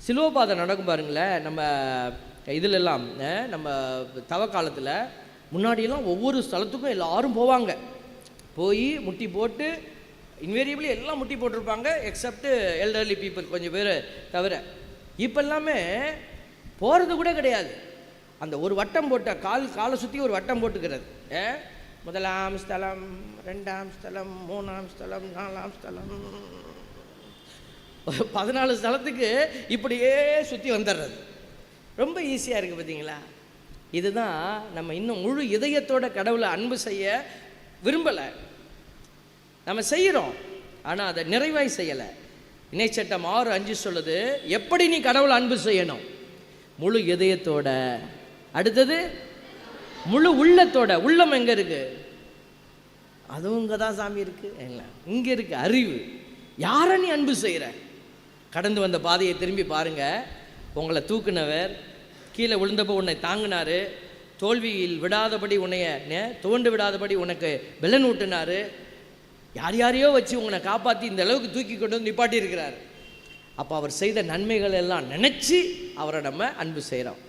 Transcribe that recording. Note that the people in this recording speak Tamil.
சிலுவபாதை நடக்கும் பாருங்களேன். நம்ம இதிலெல்லாம் நம்ம தவ காலத்தில் முன்னாடியெல்லாம் ஒவ்வொரு ஸ்தலத்துக்கும் எல்லாரும் போவாங்க. போய் முட்டி போட்டு இன்வேரியபிளி எல்லாம் முட்டி போட்டிருப்பாங்க, எக்ஸப்ட் எல்டர்லி பீப்புள் கொஞ்சம் பேர் தவிர. இப்போ எல்லாமே போகிறது கூட கிடையாது. அந்த ஒரு வட்டம் போட்ட காலை சுற்றி ஒரு வட்டம் போட்டுக்கிறது. முதலாம் ஸ்தலம், 2ஆம் ஸ்தலம், 3ஆம் ஸ்தலம், 4ஆம் ஸ்தலம், 14 ஸ்தலத்துக்கு இப்படியே சுற்றி வந்துடுறது. ரொம்ப ஈஸியாக இருக்குது பார்த்தீங்களா? இதுதான் நம்ம இன்னும் முழு இதயத்தோட கடவுளை அன்பு செய்ய விரும்பலை. நம்ம செய்கிறோம், ஆனால் அதை நிறைவாய் செய்யலை. இணைச்சட்டம் 6:5 சொல்லுது, எப்படி நீ கடவுளை அன்பு செய்யணும்? முழு இதயத்தோட. அடுத்தது முழு உள்ளத்தோட. உள்ளம் எங்கே இருக்கு? அதுவும் இங்கே தான் சாமி இருக்கு. இல்லை, இங்கே இருக்கு அறிவு. யாரை நீ அன்பு செய்கிற? கடந்து வந்த பாதையை திரும்பி பாருங்க. உங்களை தூக்குனவர், கீழே விழுந்தப்போ உன்னை தாங்கினார், தோல்வியில் விடாதபடி உன்னைய துவண்டு விடாதபடி உனக்கு பெலன் ஊட்டினார், யார் யாரையோ வச்சு உங்களை காப்பாற்றி இந்த அளவுக்கு தூக்கி கொண்டு வந்து நிப்பாட்டி இருக்கிறார். அப்போ அவர் செய்த நன்மைகள் எல்லாம் நினச்சி அவரை நம்ம அன்பு செய்கிறோம்.